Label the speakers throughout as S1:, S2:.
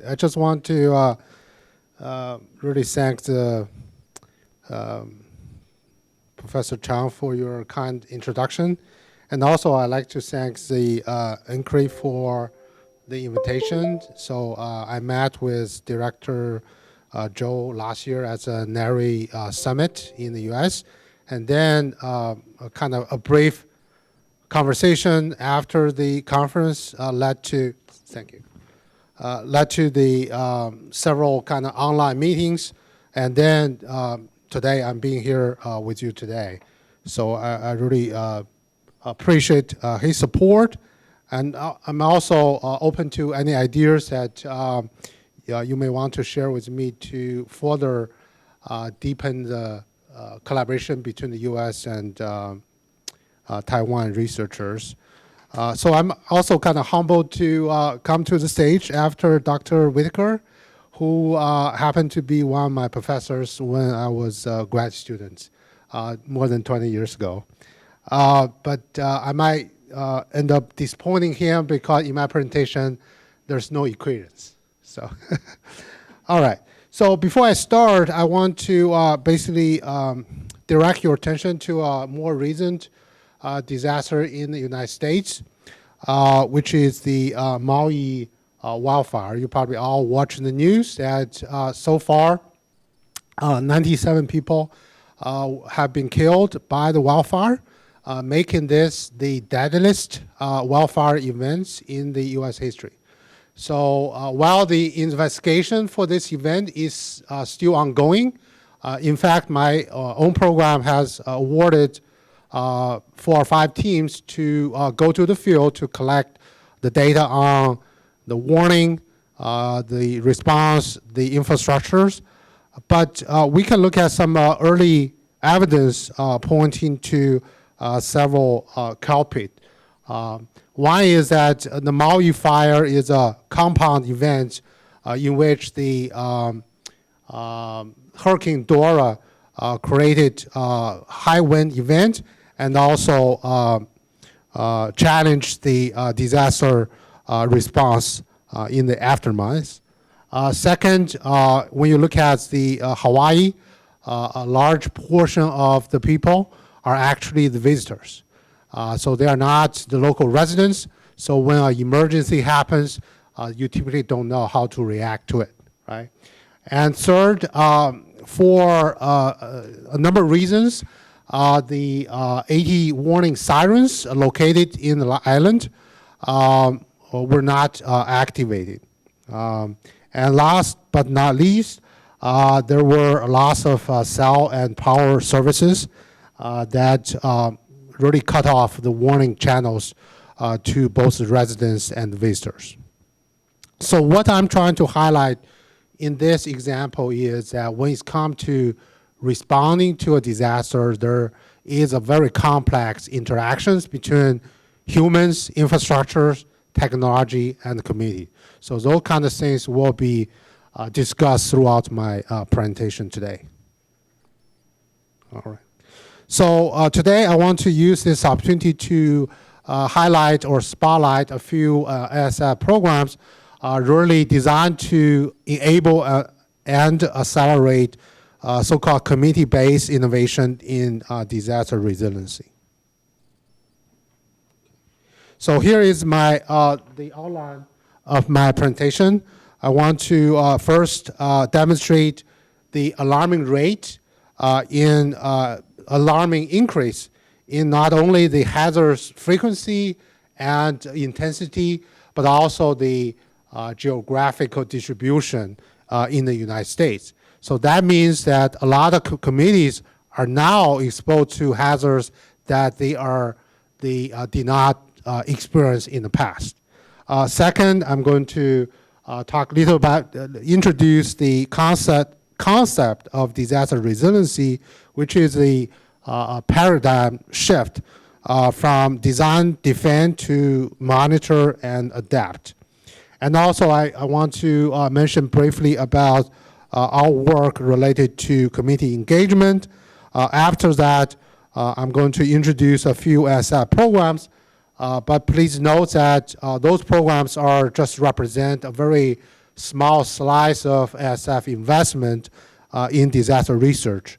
S1: I just want to really thank the Professor Chang for your kind introduction. And also I'd like to thank the INCRE for the invitation. So I met with Director Joe last year at a NARI summit in the US. And then kind of a brief conversation after the conference led to, thank you, led to the several kind of online meetings. And then today I'm being here with you today. So I really appreciate his support. And I'm also open to any ideas that you may want to share with me to further deepen the collaboration between the US and Taiwan researchers. So I'm also kind of humbled to come to the stage after Dr. Whitaker, who happened to be one of my professors when I was a grad student more than 20 years ago. But I might end up disappointing him because in my presentation, there's no equations. So, all right. So before I start, I want to basically direct your attention to a more recent disaster in the United States, which is the Maui wildfire. You probably all watching the news that so far 97 people have been killed by the wildfire, making this the deadliest wildfire events in the US history. So while the investigation for this event is still ongoing, in fact, my own program has awarded 4 or 5 teams to go to the field to collect the data on the warning, the response, the infrastructures. But we can look at some early evidence pointing to several culprits. One is that the Maui fire is a compound event in which the Hurricane Dora created a high wind event and also challenged the disaster response in the aftermath. Second, when you look at the Hawaii, a large portion of the people are actually the visitors. So they are not the local residents. So when an emergency happens, you typically don't know how to react to it, right? And third, for a number of reasons, the 80 warning sirens located in the island were not activated. And last but not least, there were a loss of cell and power services that really cut off the warning channels to both the residents and the visitors. So what I'm trying to highlight in this example is that when it's come to responding to a disaster, there is a very complex interactions between humans, infrastructures, technology, and the community. So those kind of things will be discussed throughout my presentation today. All right. So today I want to use this opportunity to highlight or spotlight a few ASF programs really designed to enable and accelerate so-called community-based innovation in disaster resiliency. So here is my the outline of my presentation. I want to first demonstrate the alarming rate in alarming increase in not only the hazards frequency and intensity, but also the geographical distribution in the United States. So that means that a lot of communities are now exposed to hazards that they did not experience in the past. Second, I'm going to talk a little about, introduce the concept of disaster resiliency, which is the paradigm shift from design, defend to monitor and adapt. And also I want to mention briefly about our work related to community engagement. After that, I'm going to introduce a few ASF programs, but please note that those programs are just represent a very small slice of SF investment in disaster research.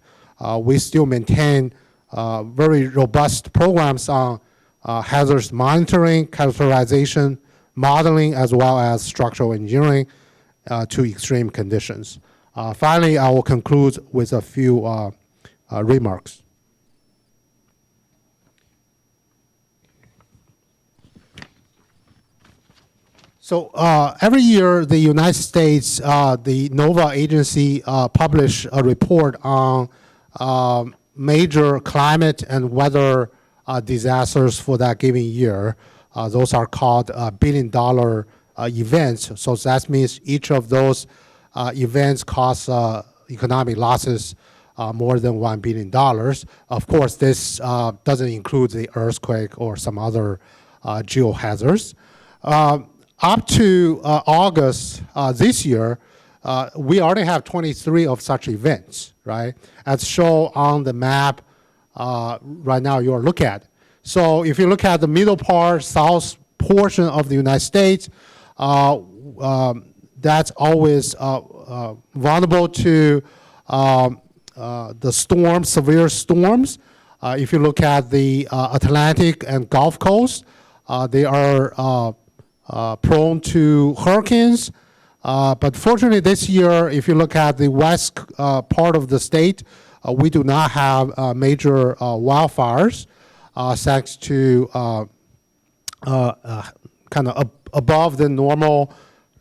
S1: We still maintain very robust programs on hazards monitoring, characterization, modeling, as well as structural engineering to extreme conditions. Finally, I will conclude with a few remarks. So every year, the United States, the NOVA agency publish a report on major climate and weather disasters for that given year. Those are called billion-dollar events. So that means each of those events costs economic losses more than $1 billion. Of course, this doesn't include the earthquake or some other geohazards. Up to August this year, we already have 23 of such events, right? As shown on the map right now you're looking at. So if you look at the middle part, south portion of the United States, that's always vulnerable to the storms, severe storms. If you look at the Atlantic and Gulf Coast, they are prone to hurricanes. But fortunately this year, if you look at the west part of the state, we do not have major wildfires thanks to kind of above the normal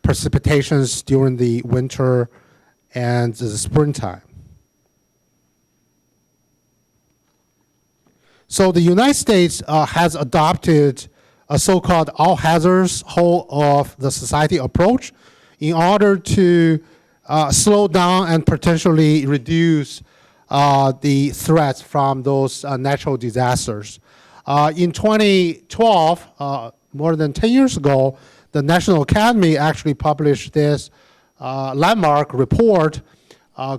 S1: precipitations during the winter and the springtime. So the United States has adopted a so-called all hazards whole of the society approach in order to slow down and potentially reduce the threats from those natural disasters. In 2012, more than 10 years ago, the National Academy actually published this landmark report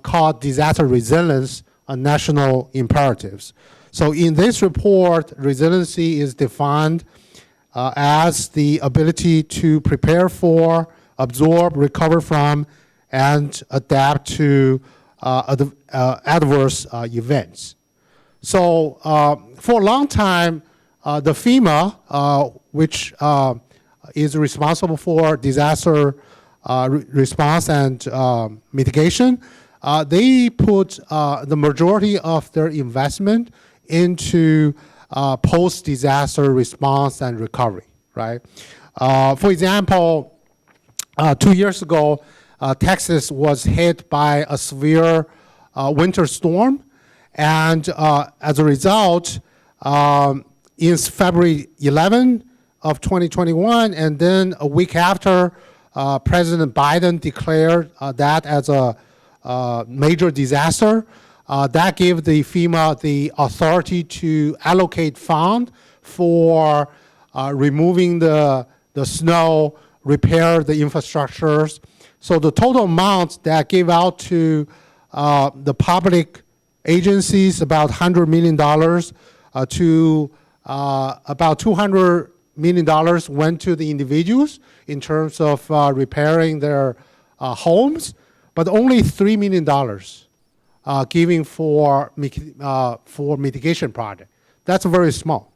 S1: called Disaster Resilience, a National Imperatives. So in this report, resiliency is defined as the ability to prepare for, absorb, recover from, and adapt to adverse events. So for a long time, the FEMA, which is responsible for disaster response and mitigation, they put the majority of their investment into post-disaster response and recovery, right? For example, 2 years ago, Texas was hit by a severe winter storm, and as a result, in February 11 of 2021, and then a week after, President Biden declared that as a major disaster. That gave the FEMA the authority to allocate funds for removing the snow, repair the infrastructures. So the total amount that gave out to the public agencies, about $100 million, to about $200 million went to the individuals in terms of repairing their homes, but only $3 million giving for mitigation project. That's very small.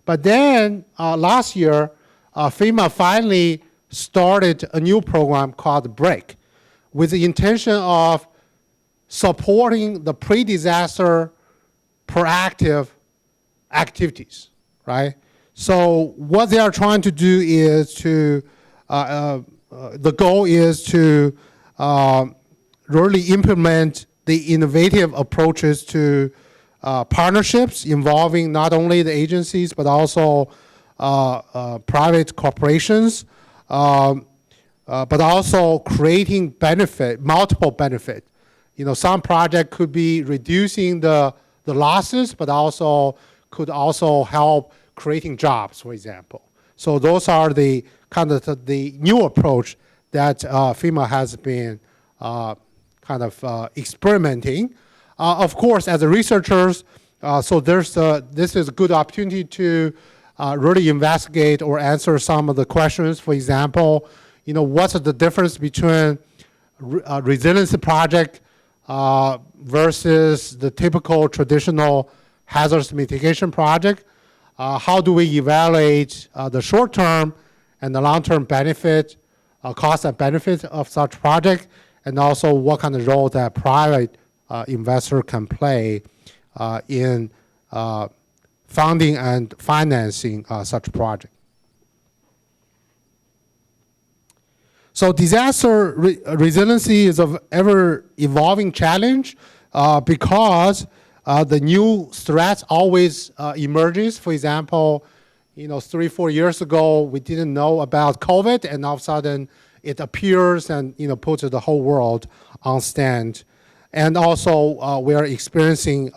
S1: But then last year, FEMA finally started a new program called BREAK with the intention of supporting the pre-disaster proactive activities, right? So what they are trying to do is to, the goal is to really implement the innovative approaches to partnerships involving not only the agencies, but also private corporations, but also creating benefit, multiple benefit. You know, some project could be reducing the losses, but also could also help creating jobs, for example. So those are the kind of the new approach that FEMA has been kind of experimenting. Of course, as a researchers, so this is a good opportunity to really investigate or answer some of the questions. For example, what's the difference between resiliency project versus the typical traditional hazards mitigation project. How do we evaluate the short-term and the long-term benefit, cost and benefit of such project, and also what kind of role that private investor can play in funding and financing such project. So disaster resiliency is an ever-evolving challenge because the new threats always emerges. For example, 3-4 years ago, we didn't know about COVID, and all of a sudden it appears and puts the whole world on stand. And also, we are experiencing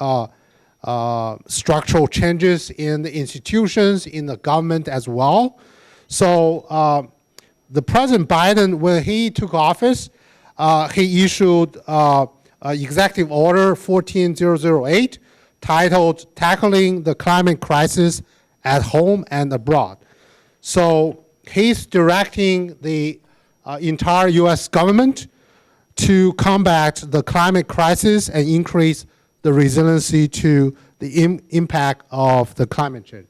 S1: structural changes in the institutions, in the government as well. So the President Biden, when he took office, he issued Executive Order 14008 titled Tackling the Climate Crisis at Home and Abroad. So he's directing the entire US government to combat the climate crisis and increase the resiliency to the impact of the climate change.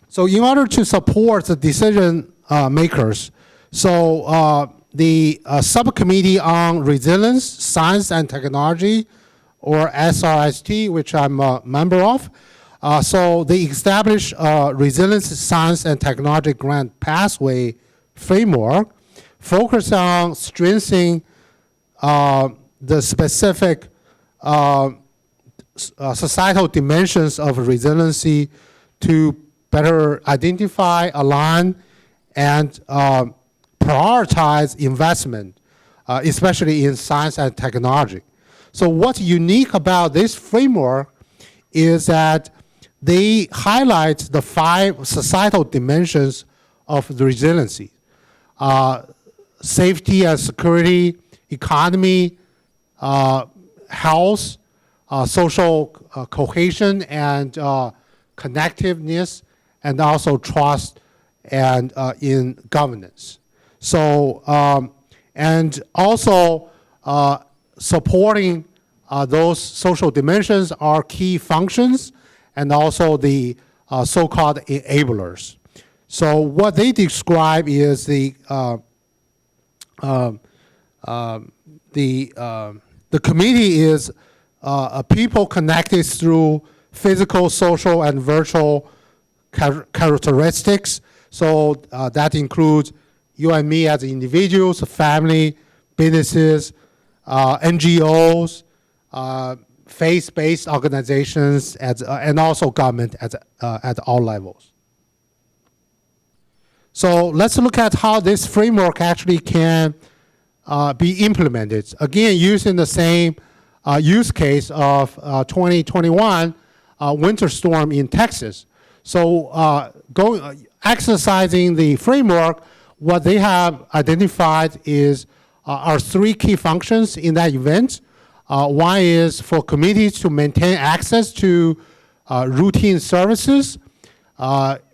S1: So in order to support the decision makers, so the Subcommittee on Resilience, Science and Technology, or SRST, which I'm a member of, so they established a Resilience, Science and Technology Grant Pathway Framework, focused on strengthening the specific societal dimensions of resiliency to better identify, align, and prioritize investment, especially in science and technology. So what's unique about this framework is that they highlight the 5 societal dimensions of the resiliency: safety and security, economy, health, social cohesion and connectiveness, and also trust and in governance. So, and also supporting those social dimensions are key functions and also the so-called enablers. So what they describe is the committee is a people connected through physical, social, and virtual characteristics. So that includes you and me as individuals, family, businesses, NGOs, faith-based organizations, and also government at all levels. So let's look at how this framework actually can be implemented. Again, using the same use case of 2021 winter storm in Texas. So exercising the framework, what they have identified are 3 key functions in that event. One is for communities to maintain access to routine services,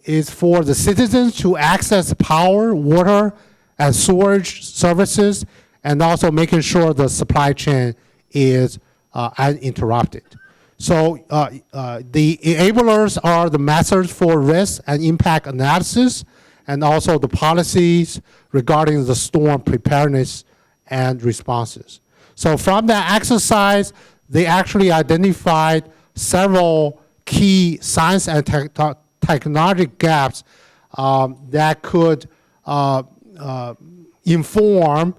S1: is for the citizens to access power, water, and storage services, and also making sure the supply chain is uninterrupted. So the enablers are the methods for risk and impact analysis, and also the policies regarding the storm preparedness and responses. So from that exercise, they actually identified several key science and technology gaps that could inform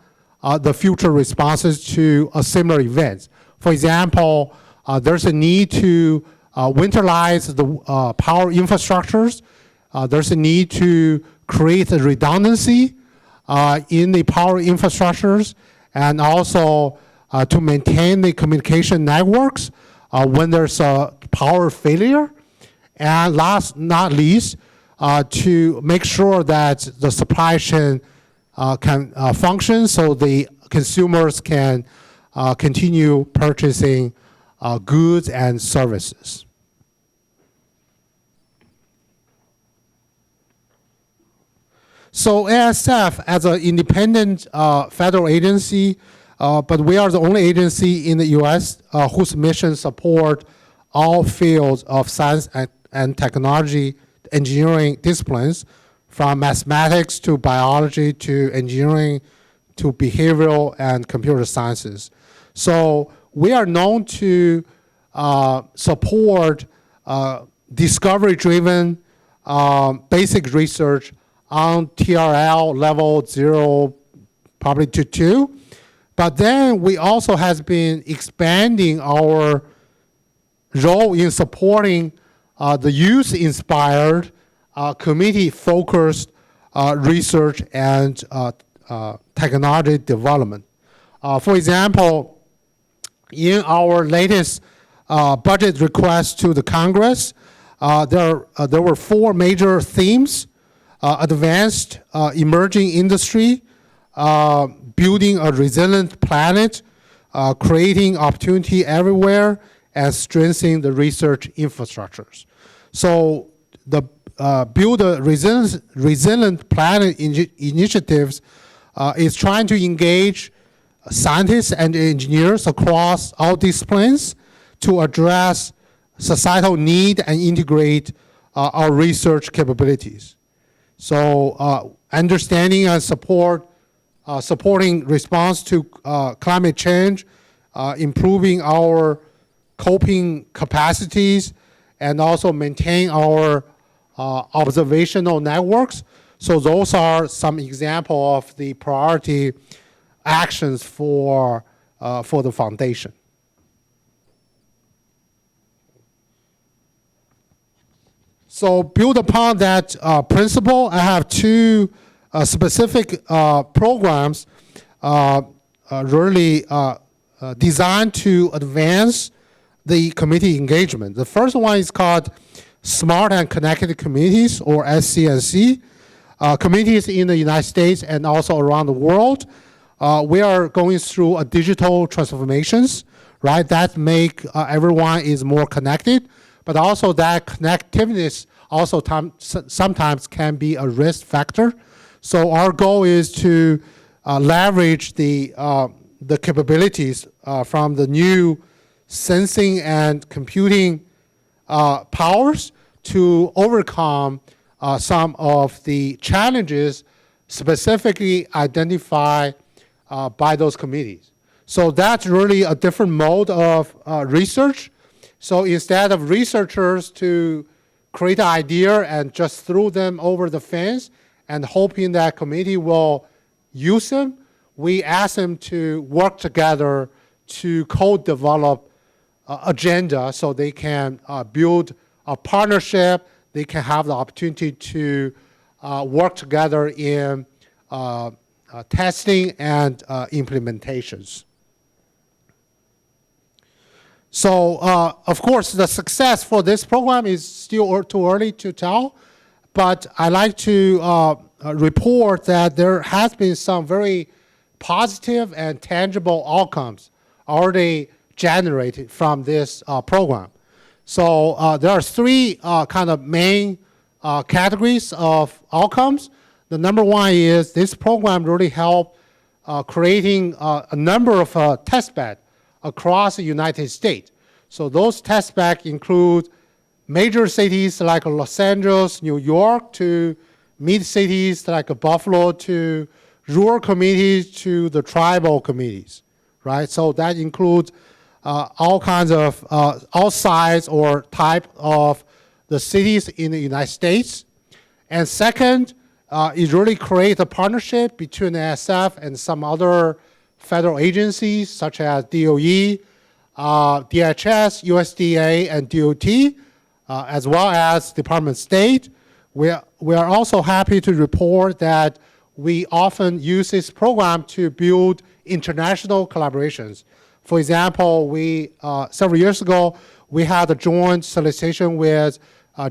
S1: the future responses to a similar event. For example, there's a need to winterize the power infrastructures. There's a need to create a redundancy in the power infrastructures, and also to maintain the communication networks when there's a power failure. And last not least, to make sure that the supply chain can function so the consumers can continue purchasing goods and services. So ASF, as an independent federal agency, but we are the only agency in the U.S. Whose mission support all fields of science and technology, engineering disciplines, from mathematics to biology to engineering to behavioral and computer sciences. So we are known to support discovery-driven basic research on TRL level 0, probably to 2. But then we also has been expanding our role in supporting the youth-inspired, community-focused research and technology development. For example, in our latest budget request to the Congress, there were 4 major themes: advanced emerging industry, building a resilient planet, creating opportunity everywhere, and strengthening the research infrastructures. So the Build a Resilient Planet initiatives is trying to engage scientists and engineers across all disciplines to address societal need and integrate our research capabilities. So understanding and supporting response to climate change, improving our coping capacities, and also maintain our observational networks. So those are some example of the priority actions for the foundation. So build upon that principle, I have 2 specific programs really designed to advance the community engagement. The first one is called Smart and Connected Communities, or SCNC. Communities in the United States and also around the world, we are going through a digital transformations, right? That make everyone is more connected, but also that connectiveness also sometimes can be a risk factor. So our goal is to leverage the capabilities from the new sensing and computing powers to overcome some of the challenges specifically identified by those committees. So that's really a different mode of research. So instead of researchers to create an idea and just throw them over the fence and hoping that committee will use them, we ask them to work together to co-develop agenda so they can build a partnership, they can have the opportunity to work together in testing and implementations. So, of course, the success for this program is still too early to tell, but I like to report that there has been some very positive and tangible outcomes already generated from this program. So there are 3 kind of main categories of outcomes. The number one is this program really helped creating a number of test beds across the United States. So those test beds include major cities like Los Angeles, New York, to mid-cities like Buffalo, to rural communities, to the tribal communities, right? So that includes all kinds of all size or type of the cities in the United States. And second, it really create a partnership between the ASF and some other federal agencies such as DOE, DHS, USDA, and DOT, as well as Department of State. We are also happy to report that we often use this program to build international collaborations. For example, we several years ago, we had a joint solicitation with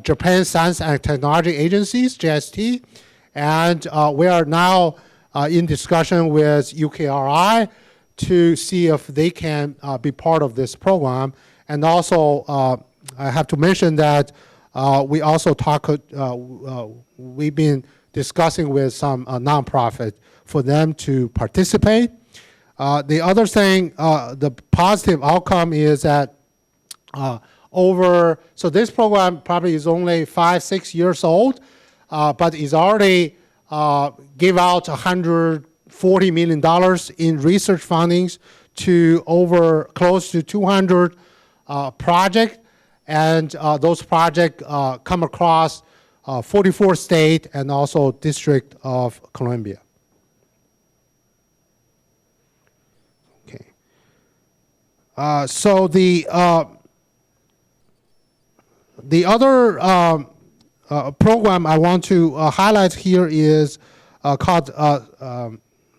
S1: Japan Science and Technology Agencies, JST, and we are now in discussion with UKRI to see if they can be part of this program. And also, I have to mention that we also we've been discussing with some nonprofit for them to participate. The other thing, the positive outcome is that so this program probably is only 5-6 years old, but is already give out $140 million in research fundings to over close to 200 projects, and those projects come across 44 states and also District of Columbia. Okay. So the other program I want to highlight here is called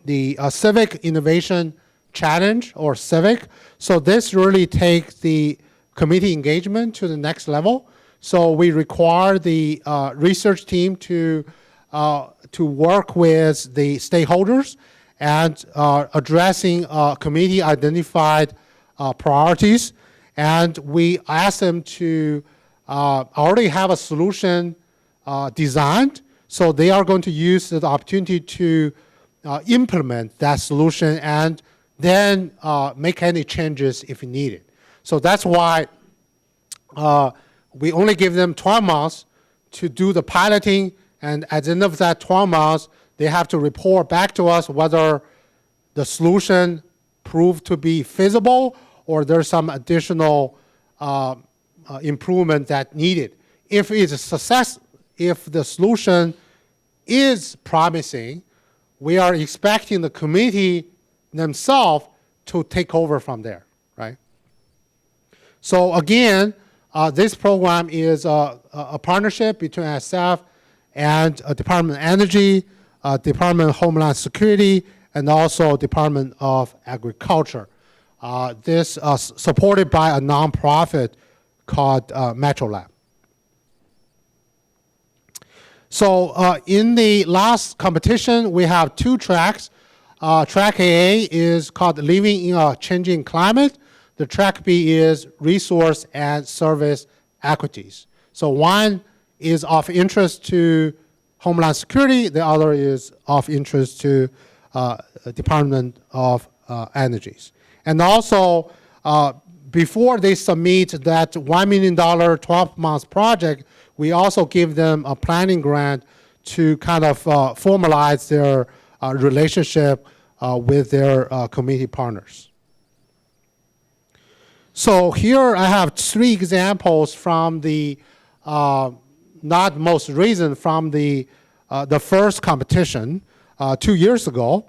S1: the Civic Innovation Challenge, or CIVIC. So this really takes the committee engagement to the next level. So we require the research team to work with the stakeholders and addressing committee identified priorities. And we ask them to already have a solution designed, so they are going to use the opportunity to implement that solution and then make any changes if needed. So that's why we only give them 12 months to do the piloting, and at the end of that 12 months, they have to report back to us whether the solution proved to be feasible or there's some additional improvement that needed. If it's a success, if the solution is promising, we are expecting the committee themselves to take over from there, right? So again, this program is a partnership between SF and Department of Energy, Department of Homeland Security, and also Department of Agriculture. This supported by a nonprofit called Metro Lab. So in the last competition, we have 2 tracks. Track A is called Living in a Changing Climate. The track B is Resource and Service Equities. So one is of interest to Homeland Security, the other is of interest to Department of Energies. And also, before they submit that $1 million 12-month project, we also give them a planning grant to kind of formalize their relationship with their committee partners. So here I have 3 examples from the, not most recent, from the first competition 2 years ago.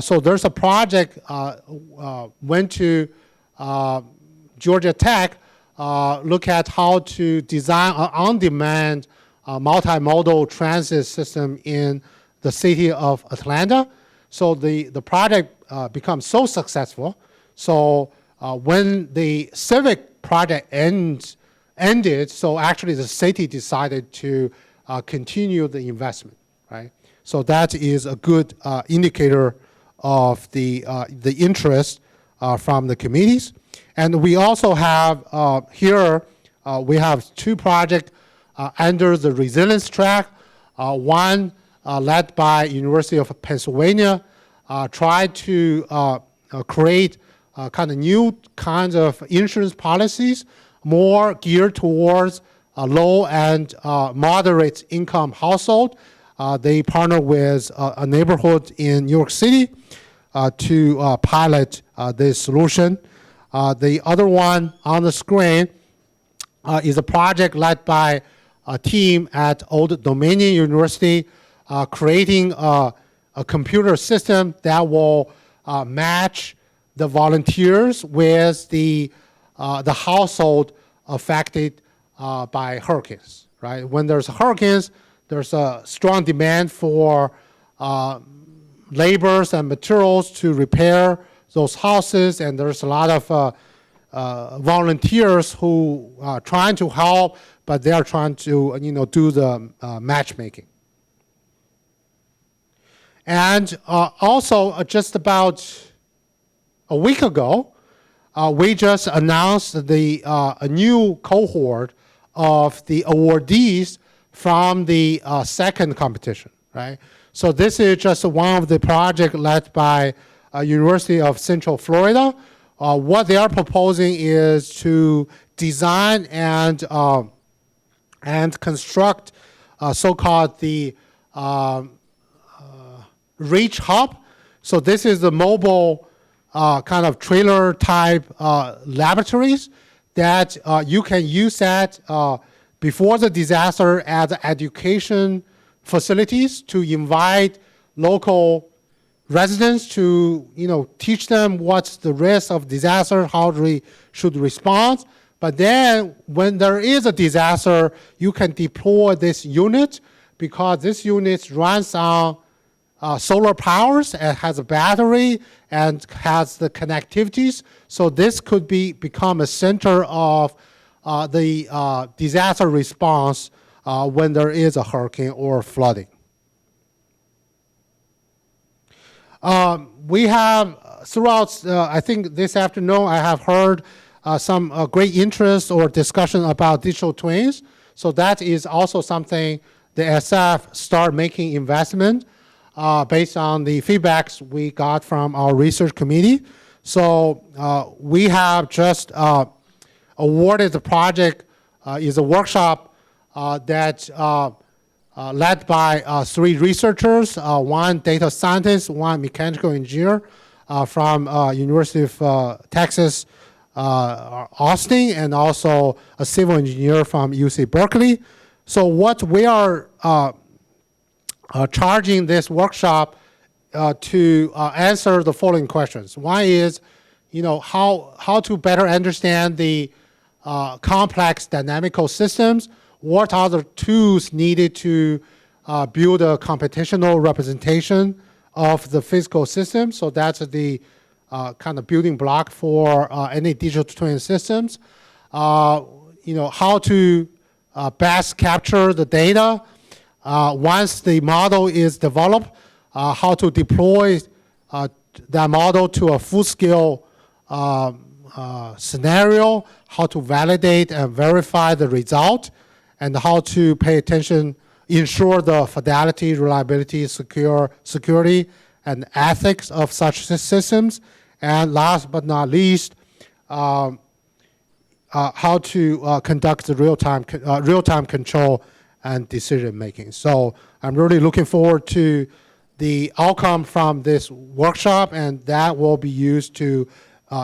S1: So there's a project went to Georgia Tech, look at how to design an on-demand multimodal transit system in the city of Atlanta. So the project becomes so successful. So when the civic project ended, so actually the city decided to continue the investment, right? So that is a good indicator of the interest from the committees. And we also have here, we have 2 projects under the resilience track. One led by University of Pennsylvania, tried to create kind of new kinds of insurance policies, more geared towards low and moderate income household. They partner with a neighborhood in New York City to pilot this solution. The other one on the screen is a project led by a team at Old Dominion University, creating a computer system that will match the volunteers with the household affected by hurricanes, right? When there's hurricanes, there's a strong demand for laborers and materials to repair those houses, and there's a lot of volunteers who are trying to help, but they are trying to do the matchmaking. And also, just about a week ago, we just announced a new cohort of the awardees from the second competition. right? So this is just one of the projects led by University of Central Florida. What they are proposing is to design and construct so-called the reach hub. So this is the mobile kind of trailer type laboratories that you can use that before the disaster as education facilities to invite local residents to teach them what's the risk of disaster, how they should respond. But then when there is a disaster, you can deploy this unit because this unit runs on solar powers and has a battery and has the connectivities. So this could become a center of the disaster response when there is a hurricane or flooding. We have throughout, I think this afternoon, I have heard some great interest or discussion about digital twins. So that is also something the SF start making investment based on the feedbacks we got from our research committee. So we have just awarded the project is a workshop that led by 3 researchers, 1 data scientist, 1 mechanical engineer from University of Texas, Austin, and also a civil engineer from UC Berkeley. So what we are charging this workshop to answer the following questions. One is, how to better understand the complex dynamical systems. What are the tools needed to build a computational representation of the physical system? So that's the kind of building block for any digital twin systems. How to best capture the data. Once the model is developed, how to deploy that model to a full-scale scenario, how to validate and verify the result, and how to pay attention, ensure the fidelity, reliability, security, and ethics of such systems. And last but not least, how to conduct the real-time control and decision making. So I'm really looking forward to the outcome from this workshop, and that will be used to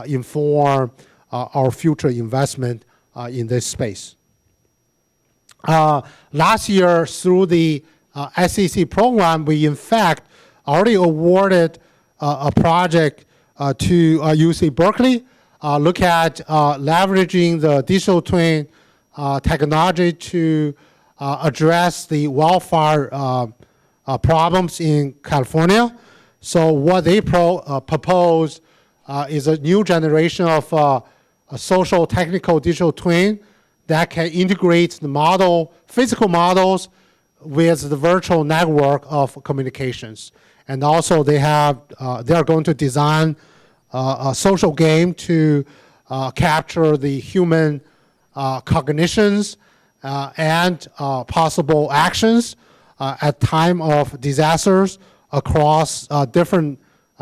S1: inform our future investment in this space. Last year, through the SCC program, we in fact already awarded a project to UC Berkeley, look at leveraging the digital twin technology to address the wildfire problems in California. So what they propose is a new generation of a social technical digital twin that can integrate the physical models with the virtual network of communications. And also they are going to design a social game to capture the human cognitions and possible actions at time of disasters across different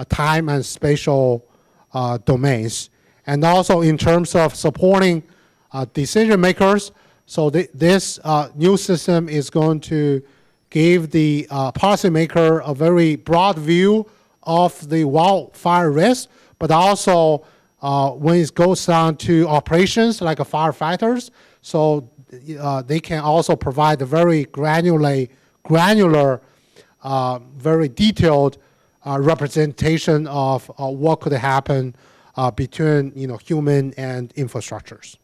S1: time and spatial domains. And also in terms of supporting decision makers, so this new system is going to give the policymaker a very broad view of the wildfire risk, but also when it goes down to operations like firefighters, so they can also provide a very granular, very detailed representation of what could happen between human and infrastructures.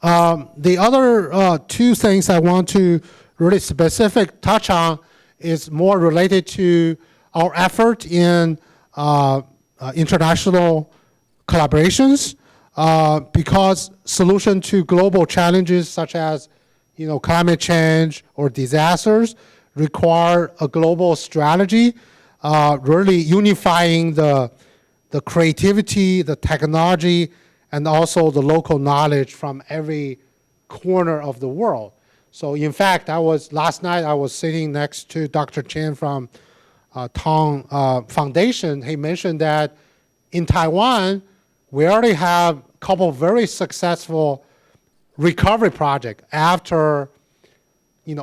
S1: The other 2 things I want to really specific touch on is more related to our effort in international collaborations, because solution to global challenges such as climate change or disasters require a global strategy, really unifying the creativity, the technology, and also the local knowledge from every corner of the world. So in fact, last night I was sitting next to Dr. Chen from Tong Foundation. He mentioned that in Taiwan, we already have a couple of very successful recovery projects after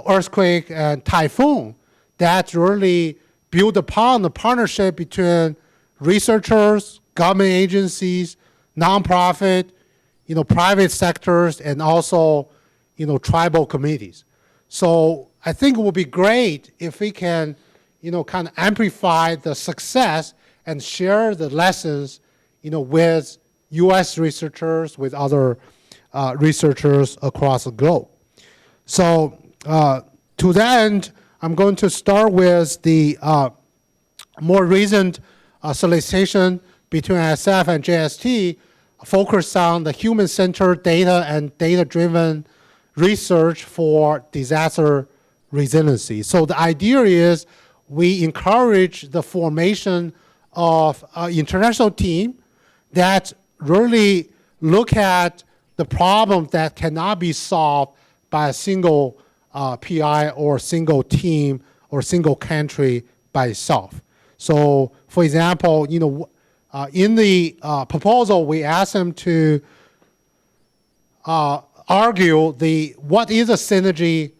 S1: earthquake and typhoon that really build upon the partnership between researchers, government agencies, nonprofit, private sectors, and also, tribal communities. So I think it would be great if we can, kind of amplify the success and share the lessons, with U.S. researchers, with other researchers across the globe. So to that end, I'm going to start with the more recent solicitation between SF and JST, focused on the human-centered data and data-driven research for disaster resiliency. So the idea is we encourage the formation of an international team that really look at the problem that cannot be solved by a single PI or single team or single country by itself. So, for example, in the proposal, we asked them to argue what is a synergy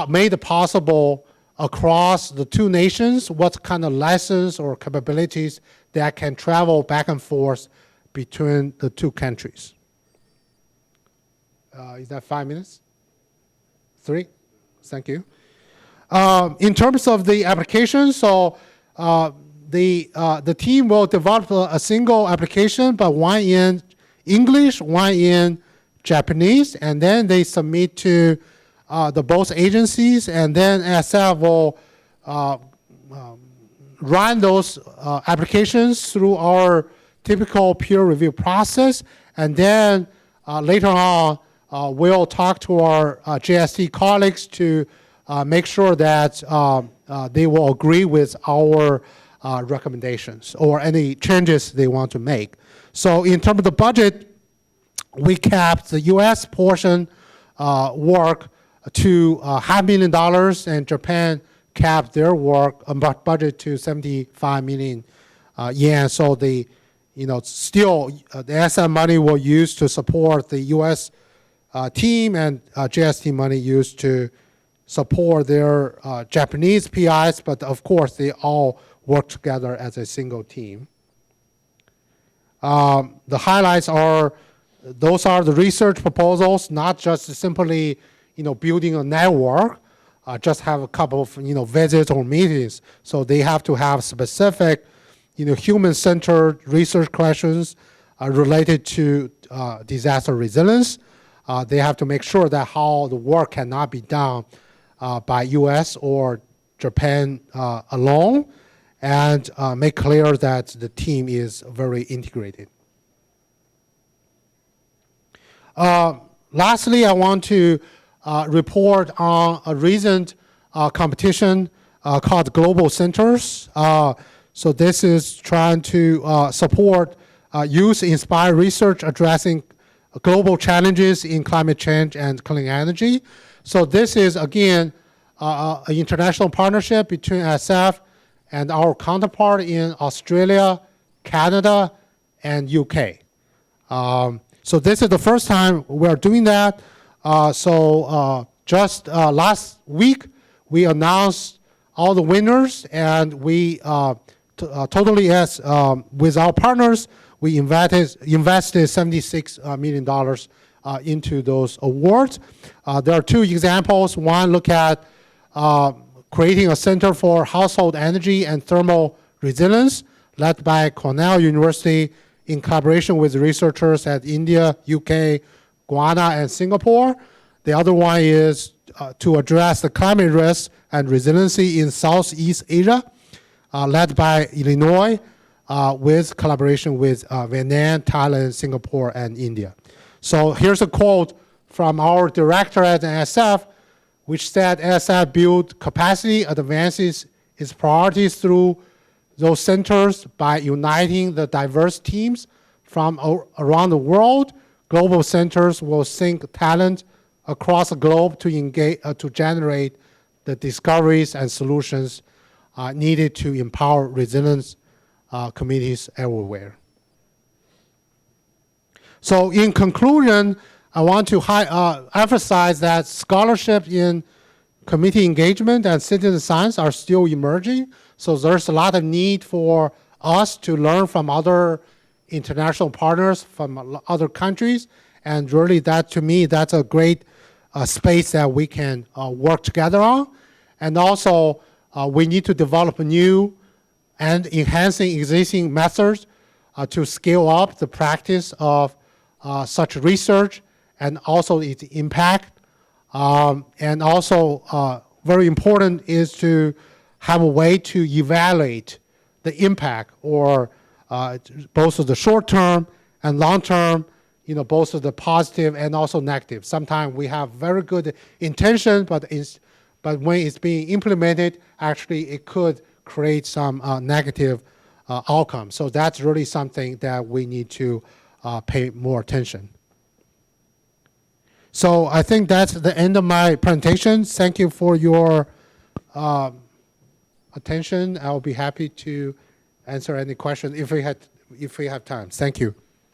S1: made possible across the two nations, what kind of lessons or capabilities that can travel back and forth between the two countries. Is that 5 minutes? 3? Thank you. In terms of the application, so the team will develop a single application, but one in English, one in Japanese, and then they submit to the both agencies, and then SF will run those applications through our typical peer review process, and then later on we'll talk to our JST colleagues to make sure that they will agree with our recommendations or any changes they want to make. So in terms of the budget, we capped the US portion work to $500,000, and Japan capped their work budget to 75 million yen. So still the SF money will use to support the US team, and JST money used to support their Japanese PIs, but of course they all work together as a single team. The highlights are, those are the research proposals, not just simply building a network, just have a couple of visits or meetings. So they have to have specific human-centered research questions related to disaster resilience. They have to make sure that how the work cannot be done by US or Japan alone, and make clear that the team is very integrated. Lastly, I want to report on a recent competition called Global Centers. So this is trying to support youth-inspired research addressing global challenges in climate change and clean energy. So this is, again, an international partnership between SF and our counterpart in Australia, Canada, and UK. So this is the first time we're doing that. Just last week, we announced all the winners, and we totally, as with our partners, we invested $76 million into those awards. There are two examples. One, look at creating a Center for Household Energy and Thermal Resilience, led by Cornell University in collaboration with researchers at India, UK, Guyana, and Singapore. The other one is to address the climate risk and resiliency in Southeast Asia, led by Illinois, with collaboration with Vietnam, Thailand, Singapore, and India. So here's a quote from our director at SF, which said SF build capacity, advances its priorities through those centers by uniting the diverse teams from around the world. Global centers will sync talent, across the globe to engage, to generate the discoveries and solutions needed to empower resilience communities everywhere. So in conclusion, I want to emphasize that scholarship in community engagement and citizen science are still emerging. So there's a lot of need for us to learn from other international partners from other countries. And really that, to me, that's a great space that we can work together on. And also we need to develop new and enhancing existing methods to scale up the practice of such research and also its impact. And also very important is to have a way to evaluate the impact, or both of the short term and long term, both of the positive and also negative. Sometimes we have very good intention, but when it's being implemented, actually it could create some negative outcomes. So that's really something that we need to pay more attention. So I think that's the end of my presentation. Thank you for your attention. I'll be happy to answer any questions if we have time. Thank you.